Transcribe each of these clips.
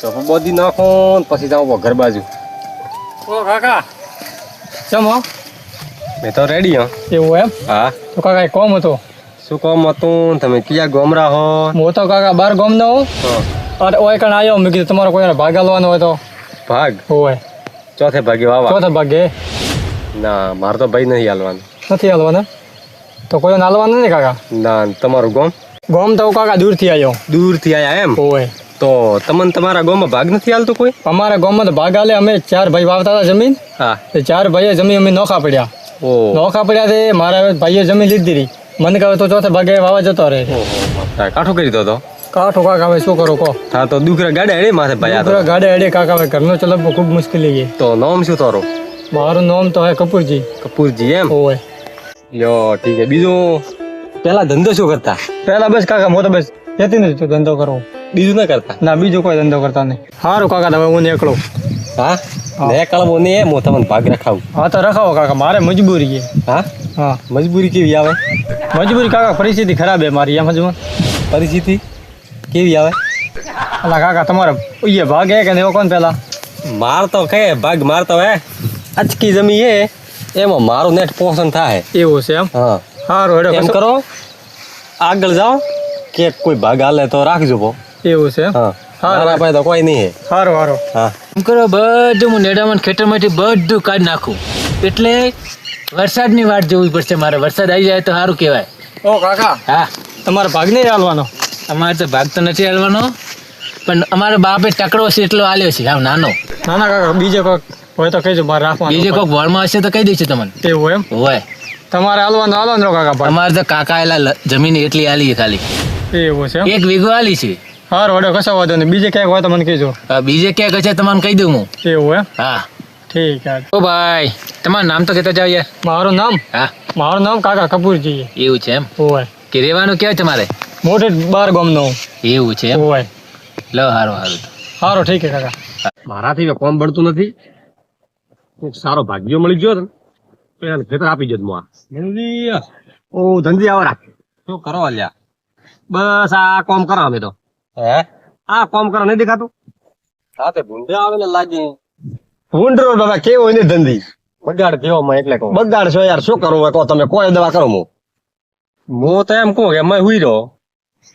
તો બોધી નાખો ને પછી જાઓ ઘર બાજુ. ઓ કાકા ચમો મેં તો રેડી હો. એવું એમ? હા. તો કાકા કોમ હતો. શું કામ હતું? તમે ક્યાં ગોમરા હો? હું તો કાકા બાર ગામ નો હું. અરે ઓય કણ આવ્યો મેં કીધું તમારો કોઈ ભાગ હાલવાનો હોય તો. ભાગ? હોય. ચોથે ભાગે વાવા. ચોથા ભાગે? ના મારે તો ભાઈ નહીં હાલવાનું. નથી હાલવાના? તો કોઈ હાલવાનું નહીં કાકા? ના તમારું ગોમ? ગામ તો કાકા દૂરથી આવ્યો. દૂરથી આયા એમ? હોય. તો તમને તમારા ગામમાં ભાગ નથી હાલતો કોઈ? અમારા ગામમાં તો ભાગ હાલે. અમે 4 ભાઈ વાવતા હતા જમીન. હા. એ 4 ભાઈએ જમીન અમે નોખા પડ્યા. ઓ. નોખા પડ્યા તે મારા ભાઈએ જમીન લીધી હતી. મને કહે તો ચોથે ભાગે વાવા જતો રહે. કાઠો કરી દો તો. કાઠો કાકા હવે શું કરો કહો? હા તો દુખરા ગાડે હેડે માથે ભાઈ આ તો. ગાડે હેડે કાકા હવે ઘરનો ચલાવવો ખૂબ મુશ્કેલી છે. તો નામ શું તારું? મારું નામ તો હે કપૂરજી. કપૂરજી એમ? હોય. યો ઠીક છે. બીજું પેલા ધંધો શું કરતા? પેલા બસ કાકા હું તો બસ ખેતી નથી ધંધો કરવો. બીજું ના કરતા? ના બીજું કોઈ ધંધો કરતા નહીં. સારું કાકા હવે હું નીકળું. હા ને કળવો ને હું તમને ભાગ રખાવું. હા તો રખાવો કાકા મારે મજબૂરી છે. હા હા મજબૂરી કેવી આવે? મજબૂરી કાકા પરિસ્થિતિ ખરાબ છે મારી એમ હજુ. પરિસ્થિતિ કેવી આવે? અલા કાકા તમારે એ ભાગ હે કે નહીં કોણ પેલા? માર તો કે ભાગ મારતો હે અચકી જમી હે એમાં મારું નેટ પોષણ થાય. એવું છે એમ? હા સારું હેડો એમ કરો આગળ જાઓ કે કોઈ ભાગ હાલે તો રાખજો પો. એવું છે એમ? હા મારા પાસે તો કોઈ નહીં હે. સારું સારું. હા એમ કરો બધું હું નેડામાં ખેતરમાંથી બધું કાઢી નાખું એટલે વરસાદની વાટ જોવી પડશે મારે. વરસાદ આવી જાય તો સારું કહેવાય. ઓ કાકા હા તમારે ભાગ નહીં હાલવાનો? અમારે તો ભાગ તો નથી હાલવાનો પણ અમારા બાપે ટકડો છે એટલો આલ્યો છે આમ નાનો. ના ના કાકા બીજે કોઈક હોય તો કહેજો મારે રાખવાનું. બીજે કોઈક વળમાં હશે તો કહી દઈશું તમને. એવું એમ? હોય તમારે હાલવાનું હાલો ને કાકા ભાગ. અમારે તો કાકા એલા જમીન એટલી આલી છે ખાલી. એવું છે એમ? 1 વીઘો આલી છે. સારું હેડો કશો વાંધો નહીં. બીજે ક્યાંક હોય તો મને કહેજો. બીજે ક્યાંક હશે તમને કહી દઉં હું. એવું એમ? હા ઠીક છે. ઓ ભાઈ તમારું નામ તો કહેતા જાવ યાર. મારું નામ? હા મારું નામ કાકા કપૂરજી. એવું છે એમ? હોય. કે રહેવાનું ક્યાં તમારે? મોટે બાર ગામનો. એવું છે એમ? હોય. લો સારું સારું. સારું ઠીક છે કાકા. મારાથી કોમ બળતું નથી. કોઈક સારો ભાગ્યો મળી ગયો ને તો એને ખેતર આપી જત હું. આ ઓ ધંધી આવો રાખ. શું કરો અલ્યા? બસ આ કોમ કરો અમે તો. હે આ કોમ કરો નહીં દેખાતું? સાથે ભૂંડે આવે ને લાગે. ભૂંડરો બાબા કેવો એને ધંધી બગાડ કેવો માં એટલે કહું. બગાડ છો યાર શું કરવું કહો તમે? કોઈ દવા કરો હું તો એમ કહું કે મેં હુઈ રહ્યો.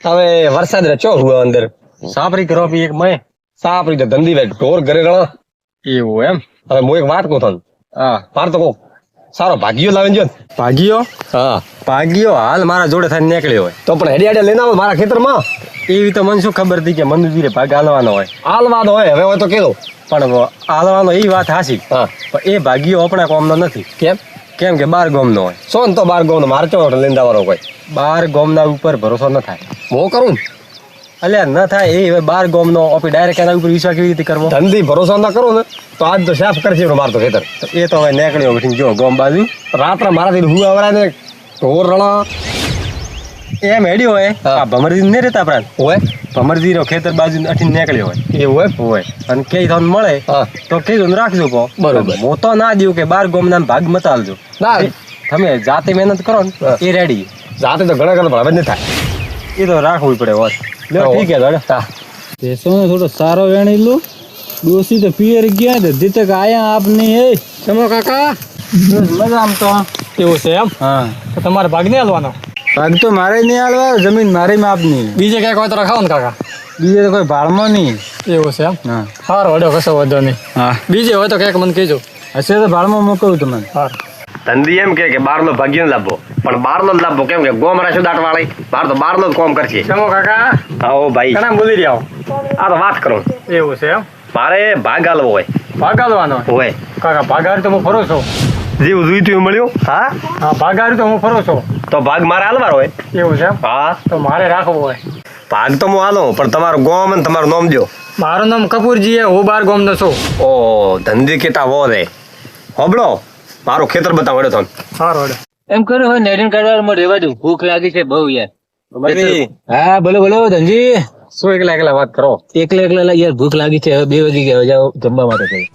હવે વરસાદ રચો હુआ અંદર સાપરી કરો બી એક મેં સાપરી તો ધંધી વે ઢોર ઘરે ગણો. એવું એમ? હવે હું એક વાત કહું તને. હા માર તો કહું સારો ભાગીયો લાવીને જો. ભાગીયો? હા ભાગીયો હાલ મારા જોડે થઈને નીકળ્યો હોય તો પણ હેડી હેડી લઈને આવો મારા ખેતરમાં. એવી તો મને શું ખબર હતી કે મનુજીરે ભાગ હાલવાનો હોય. હાલવાનો હોય હવે હોય તો કેવો પણ હાલવાનો એ વાત હાસી. હા પણ એ ભાગીયો આપણા કોમનો નથી. કેમ? કેમ કે 12 ગામનો હોય. સોન તો 12 ગામનો મારે ચો લઈને આવવાનો કોઈ. 12 ગામના ઉપર ભરોસો ન થાય. હું કરું ને અલ્યા ન થાય એ હવે 12 ગામનો આપી ડાયરેક્ટ એના ઉપર વિશ્વાસ કેવી રીતે કરવો? ધંધી ભરોસો ન કરો ને તો આજ તો સાફ કરશે મારતો ખેતર. એ તો હવે નીકળ્યો બેઠી જો ગામ બાજુ રાત્રે મારાથી હું આવડા ને ઢોર રણા એમ હેડ્યો હોય. આ ભમરજી ને રહેતા પ્રાણ હોય. ભમરજી નો ખેતર બાજુ અઠીને નીકળ્યો હોય. એવું હોય અને કે તમને મળે તો કીધું રાખજો કહો. બરોબર હું તો ના દઉં કે 12 ગામના ભાગ મત આલજો. ના તમે જાતે મહેનત કરો ને એ રેડી. જાતે તો ઘણા ઘણા ભાવે ન થાય. એ તો રાખવું પડે હોત. ઠીક છે ભેંસો ને થોડો સારો વેણી લો. ડોસી તો પિયર ગયા તો દીતક આયા આપની હે. ચમો કાકા મજા આમ તો. એવું છે એમ? હા તો તમારે ભાગ નહીં હાલવાનો? ભાગ તો મારે નહીં હાલવા. જમીન મારી માપની. બીજે ક્યાંક હોય તો રખાવો ને કાકા. બીજે તો કોઈ ભાડમાં નહીં. એવું છે એમ? હા સારું હેડો કશો વાંધો નહીં. હા બીજે હોય તો ક્યાંક મને કહેજો. હશે તો ભાડમાં મોકલું તમને. સારું. ધંધી એમ કે 12 નો ભાગ્ય ન લાભો પણ 12 નો જ લાભો. કેમ કે ગોમરા શું દાટ વાળી બાર તો 12 નો જ કોમ કરશે. ચમો કાકા આવો ભાઈ ઘણા બોલી રહ્યા આ તો વાત કરું. એવું છે એમ? મારે ભાગ હાલવો હોય. ભાગ હાલવાનો હોય કાકા? ભાગ હારી તો હું ફરો છો. જેવું જોઈતું મળ્યું. હા હા ભાગ હારી તો હું ફરો છો. તો ભાગ મારે હાલવાનો હોય. એવું છે એમ? હા તો મારે રાખવો હોય. ભાગ તો હું હાલો પણ તમારું ગોમ અને તમારું નામ દો. મારું નામ કપૂરજી છે. હું 12 ગામનો છું. ઓ ધંધી કેતા હો રે હોબળો મારું ખેતર બતાવો હેડો તમે. સારું હેડો. એમ કરો હવે નેડીને કાઢવામાં રહેવા દઉં. ભૂખ લાગી છે બહુ યાર. ભાઈ હા બોલો બોલો ધનજી. શું એકલા વાત કરો? એકલા યાર ભૂખ લાગી છે. હવે 2 વાગી ગયા. જાઓ જમવા માટે કહી.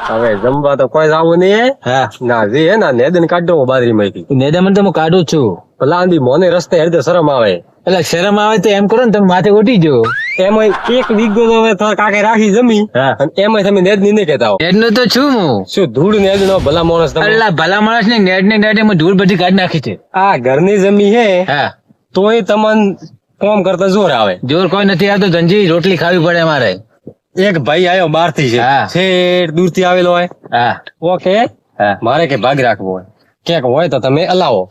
હવે જમવા તો કોઈ જવું નહીં. હા ના જે હે ને નેદન કાઢો બાદરી માંથી. નેદામણ તો હું કાઢું જ છું. ભલા આંધી મોને રસ્તે હેડે શરમ આવે. એટલે શરમ આવે તો એમ કરો ને તમે માથે ઓટી જો. એમાં એક વીઘો તો હવે તારા કાકે રાખી જમી હા. અને એમાં તમે નેદ નહીં કહેતા હો નેડનો તો છું હું. શું ધૂળ નેદ નો ભલા માણસ તમે અલ્લા ભલા માણસ ને નેડ એમાં ધૂળ બધી કાઢી નાખી છે. આ ઘરની જમી હે હા, તોય તમને કામ કરતા જોર આવે. જોર કોઈ નથી આવતો. ધનજી રોટલી ખાવી પડે અમારે. એક ભાઈ આવ્યો બહાર થી છે હા. છેક દૂર થી આવેલો હોય હા ઓકે હા, મારે કે ભાગ રાખવો હોય ક્યાંક હોય તો તમે અલાવો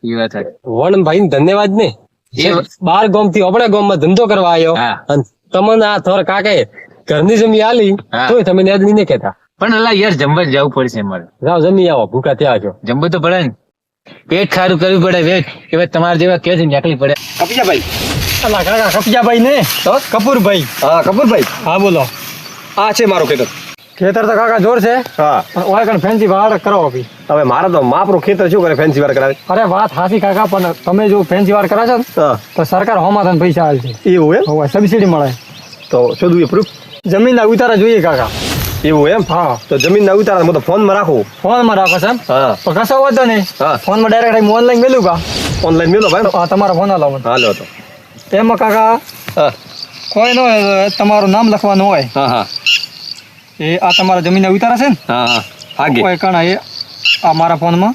એ વાત છે. વણભાઈ ધન્યવાદ ને એ- બાર ગામ થી આપણા ગામમાં ધંધો કરવા આવ્યો હા. અને તમને આ થોર કાકે ઘરની જમી આલી હા. તોય તમે નેદ નહીં કહેતા. પણ અલ્લા યાર જમવા જ જવું પડશે અમારે. જાઓ જમી આવો ભૂખા ત્યાં છો. જમવું તો પડે ને. પેટ ખારું કરવું પડે વેટ કે ભાઈ તમારા જેવા કે નીકળી પડે. કપિયાભાઈ અલા કાકા કપિયાભાઈ ને તો કપૂરભાઈ. હા કપૂરભાઈ હા બોલો. આ છે મારું ખેતર. ખેતર તો કાકા જોર છે હા પણ ઓય કણ ફેન્સી વાર કરો બી. હવે મારે તો માપરું ખેતર શું કરે ફેન્સી વાર કરાવે. અરે વાત હાસી કાકા પણ તમે જો ફેન્સી વાર કરાશો ને હા તો સરકાર હોમાં તને પૈસા આલશે. એવું એમ હવે સબસિડી મળે. તો શું જોઈએ પ્રૂફ જમીનના ઉતારા જોઈએ કાકા. એવું એમ હા તો જમીન ના ઉતારા હું તો ફોન માં રાખું. ફોનમાં રાખો છે એમ? હા તો કશો વાંધો નહીં. હા. ફોનમાં ડાયરેક્ટ ઓનલાઈન મેલું કા ઓનલાઈન મેલો ભાઈ. તો આ તમારો ફોન આલો મને. હાલો તો એમાં કાકા હા કોઈ નો તમારું નામ લખવાનું હોય હા હા એ આ તમારા જમીનના ઉતારા છે ને હા હા આગે ઓય કણ એ આ મારા ફોનમાં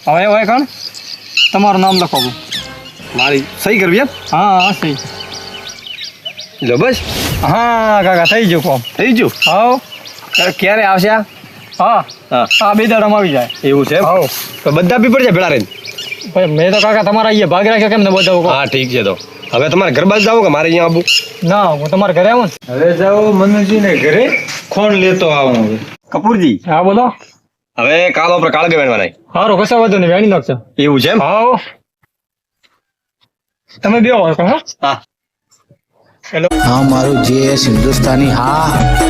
હવે ઓય કણ તમારું નામ લખવાનું. મારી સહી કરવી એમ. હા હા સહી. લો બસ હા કાકા થઈ ગયું કોમ. થઈ ગયું. હાવ ક્યારે આવશે આ? હા હા આ બે દાડામાં આવી જાય. એવું છે એમ? હાવ તો બધા બી પડશે ભેળા રહીને. ભાઈ મેં તો કાકા તમારા અહીંયા ભાગ રાખ્યો કેમ ને બધા હા ઠીક છે તો હવે તમારે ઘર બાજુ જાવ કે મારે અહીંયા આવવું? ના હું તમારા ઘરે આવું ને. હવે જાઓ મનુજી ને ઘરે ખોણ લેતો આવું હવે. કપૂરજી હા બોલો. હવે કાલ આપણે કાળગે વેણવાના. સારું કશો વાંધો નહીં વેણી નાખજો. એવું છે એમ? હાવ તમે બે હોય હા. હા हाँ मारू जेएस हिंदुस्तानी हाँ